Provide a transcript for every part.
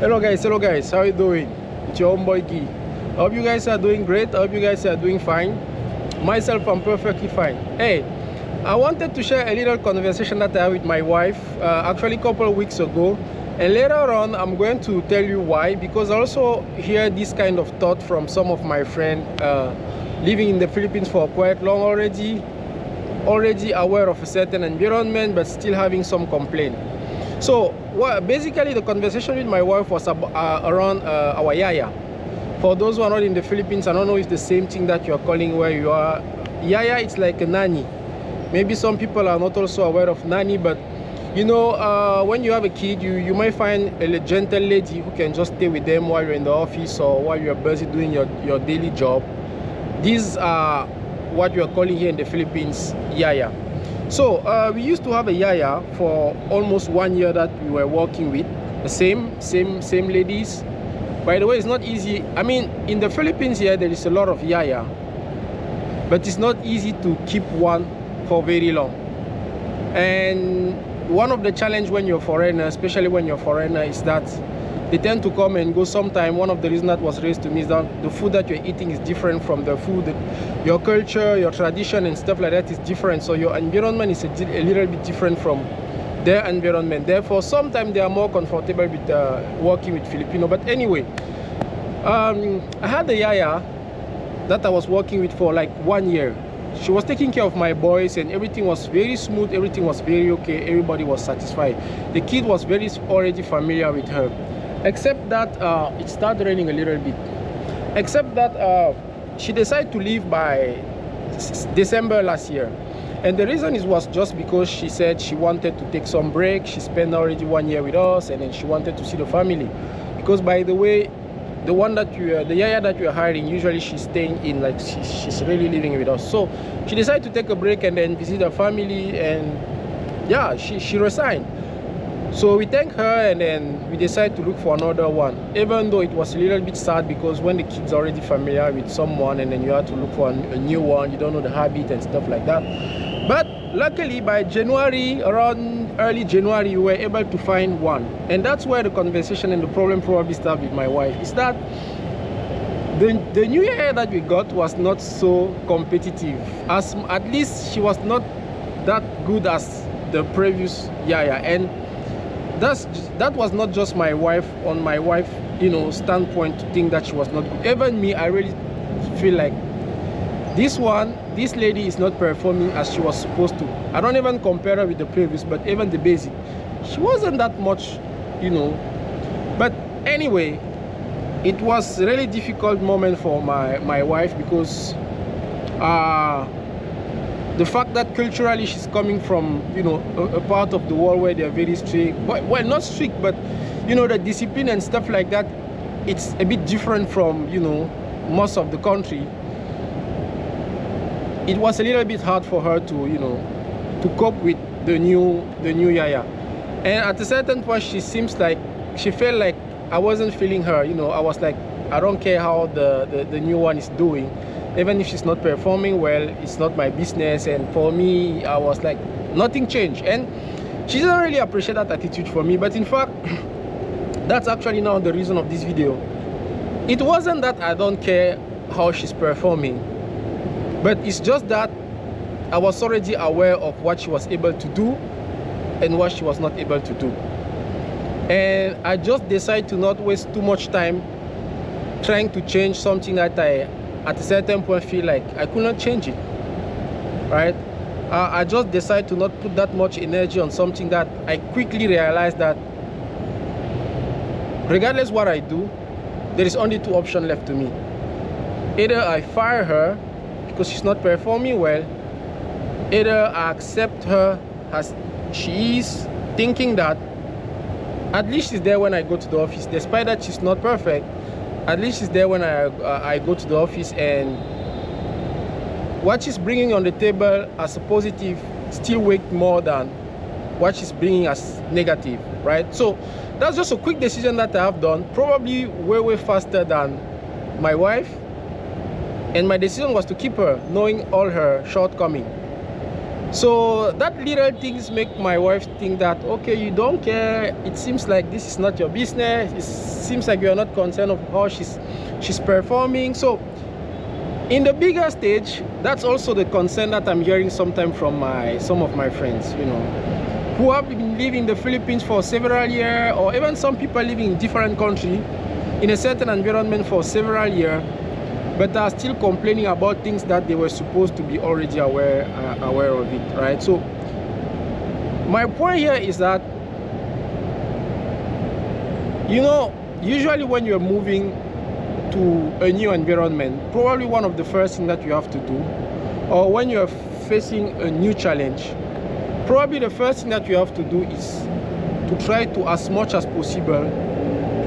Hello guys, how you doing? It's your homeboy Guy. I hope you guys are doing great. I hope you guys are doing fine. Myself, I'm perfectly fine. Hey, I wanted to share a little conversation that I had with my wife actually a couple of weeks ago, and later on I'm going to tell you why, because I also hear this kind of thought from some of my friends living in the Philippines for quite long already aware of a certain environment but still having some complaint. So basically the conversation with my wife was around our yaya. For those who are not in the Philippines, I don't know if it's the same thing that you're calling where you are. Yaya, it's like a nanny. Maybe some people are not also aware of nanny, but you know, when you have a kid, you might find a gentle lady who can just stay with them while you're in the office or while you're busy doing your daily job. These are what we are calling here in the Philippines yaya. So we used to have a yaya for almost 1 year that we were working with. The same ladies. By the way, it's not easy. I mean, in the Philippines here, there is a lot of yaya, but it's not easy to keep one for very long. And one of the challenge when you're a foreigner, especially when you're a foreigner, is that they tend to come and go sometime. One of the reasons that was raised to me is that the food that you're eating is different from the food. Your culture, your tradition and stuff like that is different. So your environment is a little bit different from their environment. Therefore, sometimes they are more comfortable with working with Filipino. But anyway, I had a yaya that I was working with for like 1 year. She was taking care of my boys and everything was very smooth. Everything was very okay. Everybody was satisfied. The kid was already familiar with her. Except that it started raining a little bit. Except that she decided to leave by December last year. And the reason was just because she said she wanted to take some break. She spent already 1 year with us and then she wanted to see the family. Because by the way, the yaya that you're hiring, usually she's staying in, like she's really living with us. So she decided to take a break and then visit her family, and yeah, she resigned. So we thank her and then we decided to look for another one, even though it was a little bit sad because when the kid's already familiar with someone and then you have to look for a new one, you don't know the habit and stuff like that. But luckily by January, around early January, we were able to find one. And that's where the conversation and the problem probably started with my wife, is that the new yaya that we got was not so competitive. At least she was not that good as the previous yaya. And that was not just my wife, you know, standpoint to think that she was not good. Even me, I really feel like this lady is not performing as she was supposed to. I don't even compare her with the previous, but even the basic, she wasn't that much, you know. But anyway, it was a really difficult moment for my wife because the fact that culturally she's coming from, you know, a part of the world where they're very strict. Well, not strict, but you know, the discipline and stuff like that, it's a bit different from, you know, most of the country. It was a little bit hard for her to, you know, to cope with the new yaya. And at a certain point, she felt like I wasn't feeling her. You know, I was like, I don't care how the new one is doing. Even if she's not performing well, it's not my business. And for me, I was like, nothing changed. And she doesn't really appreciate that attitude for me. But in fact, that's actually now the reason of this video. It wasn't that I don't care how she's performing, but it's just that I was already aware of what she was able to do and what she was not able to do. And I just decided to not waste too much time trying to change something that I, at a certain point, feel like I could not change it, right? I just decided to not put that much energy on something that I quickly realized that regardless what I do, there is only two options left to me. Either I fire her because she's not performing well, either I accept her as she is, thinking that at least she's there when I go to the office, despite that she's not perfect. At least she's there when I go to the office, and what she's bringing on the table as a positive still weight more than what she's bringing as negative, right? So that's just a quick decision that I have done, probably way faster than my wife. And my decision was to keep her, knowing all her shortcomings. So that little things make my wife think that, okay, you don't care. It seems like this is not your business. It seems like you are not concerned of how she's performing. So in the bigger stage, that's also the concern that I'm hearing sometimes from some of my friends, who have been living in the Philippines for several years, or even some people living in different countries in a certain environment for several years, but are still complaining about things that they were supposed to be already aware of it, right? So my point here is that, usually when you're moving to a new environment, probably one of the first things that you have to do, or when you're facing a new challenge, probably the first thing that you have to do is to try to, as much as possible,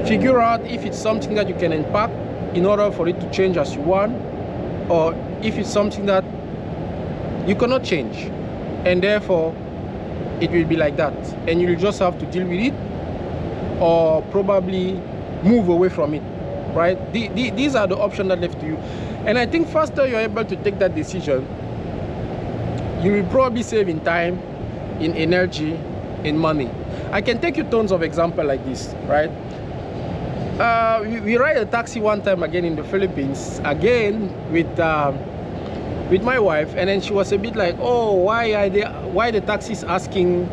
figure out if it's something that you can impact in order for it to change as you want, or if it's something that you cannot change, and therefore it will be like that, and you'll just have to deal with it, or probably move away from it, right? These are the options that left to you. And I think faster you're able to take that decision, you will probably save in time, in energy, in money. I can take you tons of examples like this, right? We ride a taxi one time again in the Philippines, again with my wife, and then she was a bit like, oh, why the taxi is asking,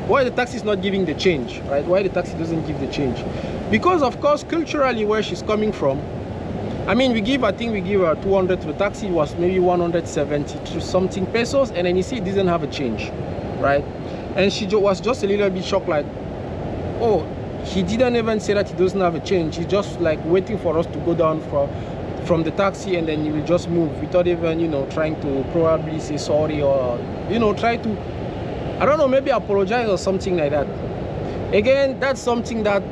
why the taxi is not giving the change, right? Why the taxi doesn't give the change? Because of course culturally where she's coming from, I mean, I think we give her 200 to the taxi. It was maybe 170 to something pesos, and then you see it didn't have a change, right? And she was just a little bit shocked, like, oh, he didn't even say that he doesn't have a change. He's just like waiting for us to go down from the taxi, and then he will just move without even, trying to probably say sorry, or, try to, I don't know, maybe apologize or something like that. Again, that's something that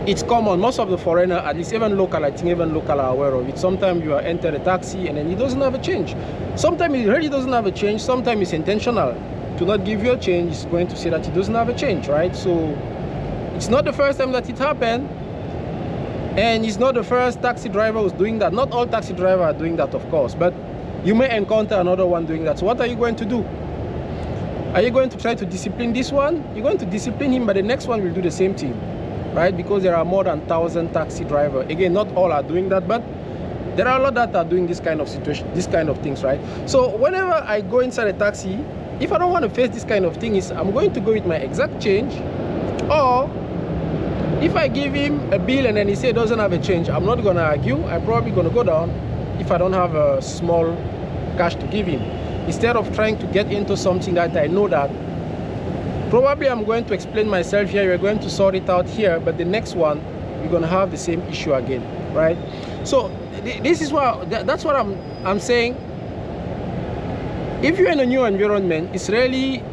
it's common. Most of the foreigners, at least even local, I think even local are aware of it. Sometimes you enter a taxi and then it doesn't have a change. Sometimes it really doesn't have a change. Sometimes it's intentional to not give you a change. It's going to say that it doesn't have a change, right? So it's not the first time that it happened, and it's not the first taxi driver who's doing that. Not all taxi drivers are doing that, of course, but you may encounter another one doing that. So what are you going to do? Are you going to try to discipline this one? You're going to discipline him, but the next one will do the same thing, right? Because there are more than 1,000 taxi drivers. Again, not all are doing that, but there are a lot that are doing this kind of situation, this kind of things, right? So whenever I go inside a taxi, if I don't want to face this kind of thing, I'm going to go with my exact change, or if I give him a bill and then he says doesn't have a change, I'm not going to argue. I'm probably going to go down if I don't have a small cash to give him, instead of trying to get into something that I know that probably I'm going to explain myself here, you're going to sort it out here, but the next one you're going to have the same issue again, right? So this is what that's what I'm saying. If you're in a new environment, it's really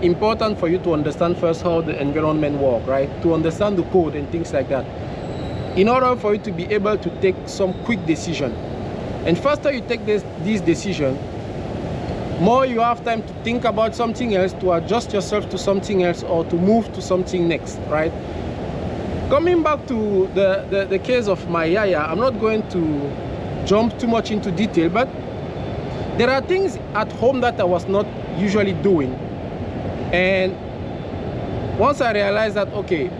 important for you to understand first how the environment works, right? To understand the code and things like that, in order for you to be able to take some quick decision. And faster you take this decision, more you have time to think about something else, to adjust yourself to something else, or to move to something next, right? Coming back to the case of my yaya, I'm not going to jump too much into detail, but there are things at home that I was not usually doing. And once I realized that, okay,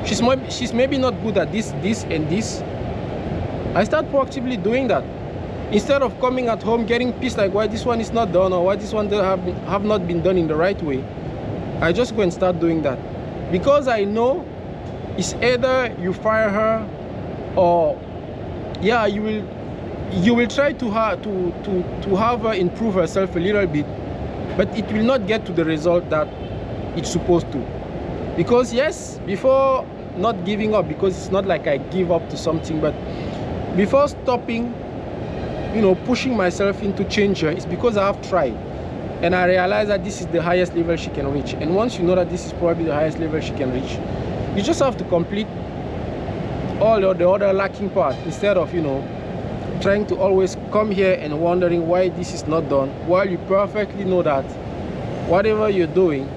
she's maybe not good at this and this, I start proactively doing that. Instead of coming at home getting pissed like why this one is not done, or why this one have not been done in the right way, I just go and start doing that. Because I know it's either you fire her, or yeah, you will try to have her improve herself a little bit, but it will not get to the result that it's supposed to. Because yes, before not giving up, because it's not like I give up to something, but before stopping, pushing myself into change her, it's because I have tried, and I realize that this is the highest level she can reach. And once you know that this is probably the highest level she can reach, you just have to complete all the other lacking part, instead of trying to always come here and wondering why this is not done, while you perfectly know that whatever you're doing,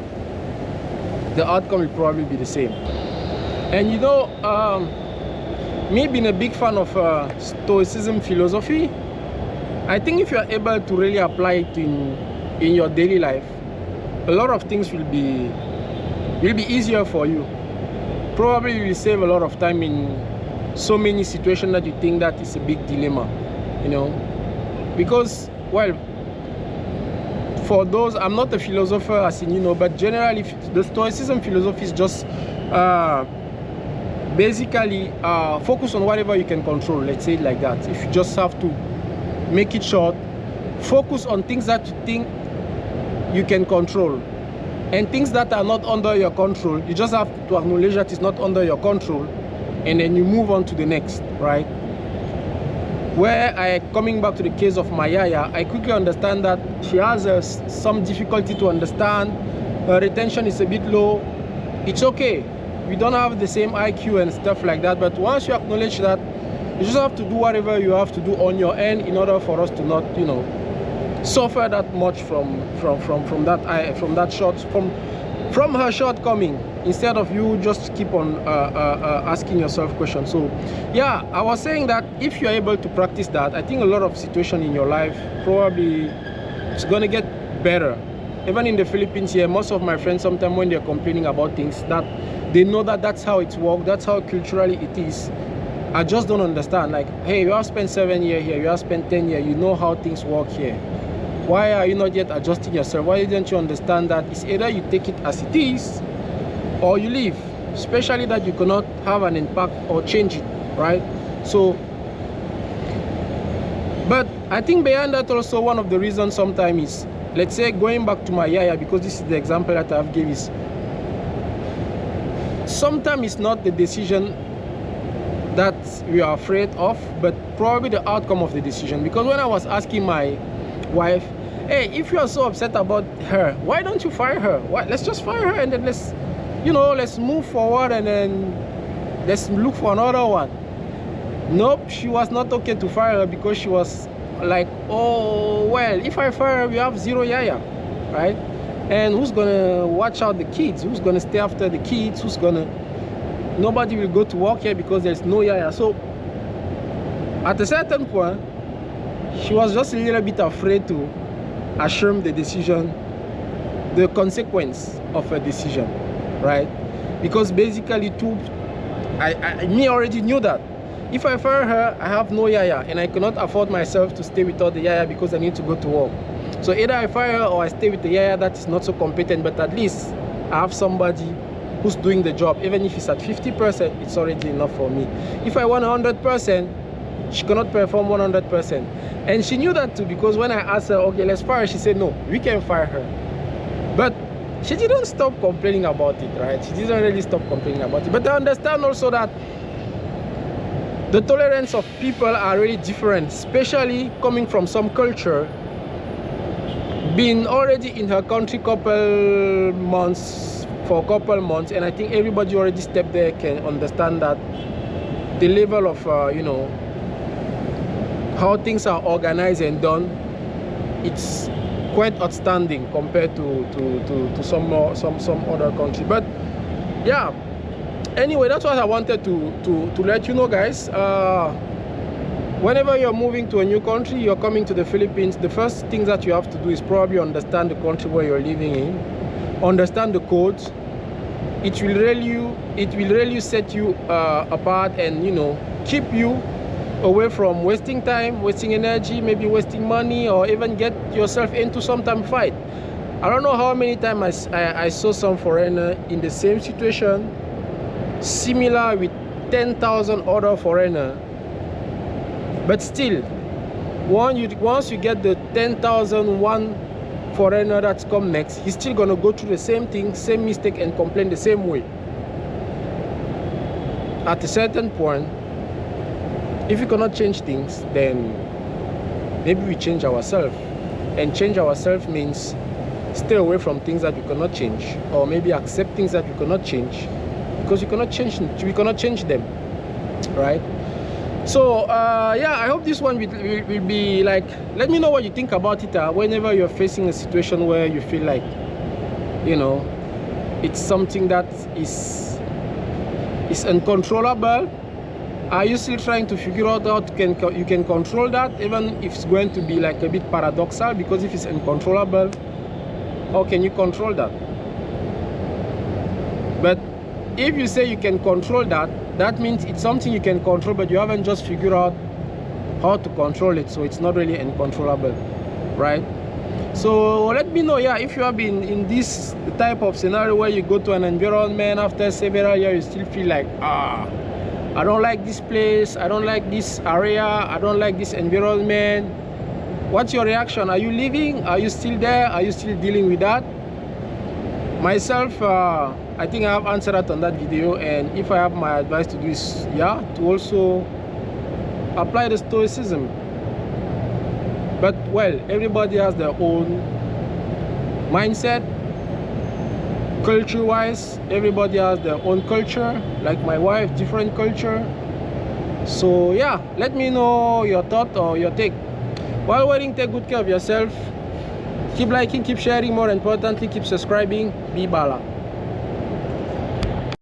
the outcome will probably be the same. And me being a big fan of Stoicism philosophy, I think if you're able to really apply it in in your daily life, a lot of things will be easier for you. Probably you will save a lot of time in so many situations that you think that is a big dilemma, you know. Because, well, for those, I'm not a philosopher as in, you know, but generally the Stoicism philosophy is just basically focus on whatever you can control, let's say it like that. If you just have to make it short, focus on things that you think you can control, and things that are not under your control, you just have to acknowledge that it's not under your control, and then you move on to the next, right? Where coming back to the case of my yaya, I quickly understand that she has some difficulty to understand. Her retention is a bit low. It's okay. We don't have the same IQ and stuff like that, but once you acknowledge that, you just have to do whatever you have to do on your end in order for us to not, you know, suffer that much from her shortcoming, instead of you just keep on asking yourself questions. So yeah, I was saying that if you're able to practice that, I think a lot of situations in your life probably it's gonna get better. Even in the Philippines here, most of my friends, sometimes when they're complaining about things, that they know that that's how it's worked, that's how culturally it is. I just don't understand. Like, hey, you have spent 7 years here, you have spent 10 years, you know how things work here. Why are you not yet adjusting yourself? Why didn't you understand that it's either you take it as it is or you leave? Especially that you cannot have an impact or change it, right? So, but I think beyond that also, one of the reasons sometimes is, let's say going back to my yaya, because this is the example that I've given, is sometimes it's not the decision that we are afraid of, but probably the outcome of the decision. Because when I was asking my wife, hey, if you are so upset about her, why don't you fire her? Let's just fire her, and then let's move forward, and then let's look for another one. Nope, she was not okay to fire her, because she was like, oh, well, if I fire her, we have 0 yaya, right? And who's gonna watch out the kids? Who's gonna stay after the kids? Nobody will go to work here because there's no yaya. So at a certain point, she was just a little bit afraid to assume the decision, the consequence of a decision, right? Because basically, me already knew that if I fire her, I have no yaya, and I cannot afford myself to stay without the yaya because I need to go to work. So either I fire her or I stay with the yaya that is not so competent, but at least I have somebody who's doing the job. Even if it's at 50%, it's already enough for me. If I want 100%, she cannot perform 100%. And she knew that too, because when I asked her, okay, let's fire her, she said, no, we can fire her. But she didn't stop complaining about it, right? She didn't really stop complaining about it. But I understand also that the tolerance of people are really different, especially coming from some culture, being already in her country for a couple months, and I think everybody already stepped there can understand that the level of, you know, how things are organized and done, it's quite outstanding compared to some other country. But yeah, anyway, that's what I wanted to let you know, guys. Whenever you're moving to a new country, you're coming to the Philippines, the first thing that you have to do is probably understand the country where you're living in, understand the codes. It will really set you apart, and, you know, keep you away from wasting time, wasting energy, maybe wasting money, or even get yourself into some time fight. I don't know how many times I saw some foreigner in the same situation, similar with 10,000 other foreigner, but still, once you get the 10,001 foreigner that's come next, he's still gonna go through the same thing, same mistake, and complain the same way. At a certain point, if we cannot change things, then maybe we change ourselves. And change ourselves means stay away from things that we cannot change, or maybe accept things that we cannot change, because we cannot change them, right? So yeah, I hope this one will be like, let me know what you think about it whenever you're facing a situation where you feel like, you know, it's something that is uncontrollable. Are you still trying to figure out how you can control that, even if it's going to be like a bit paradoxal? Because if it's uncontrollable, Or can you control that? But if you say you can control that, that means it's something you can control, but you haven't just figured out how to control it, so it's not really uncontrollable, right? So let me know, yeah, if you have been in this type of scenario where you go to an environment after several years, you still feel like, I don't like this place, I don't like this area, I don't like this environment. What's your reaction? Are you leaving? Are you still there? Are you still dealing with that? Myself, I think I have answered that on that video, and if I have my advice to do is, yeah, to also apply the Stoicism. But well, everybody has their own mindset. Culture wise, everybody has their own culture. Like my wife, different culture. So yeah, let me know your thought or your take. While waiting, take good care of yourself. Keep liking, keep sharing, more importantly, keep subscribing. Be Bala.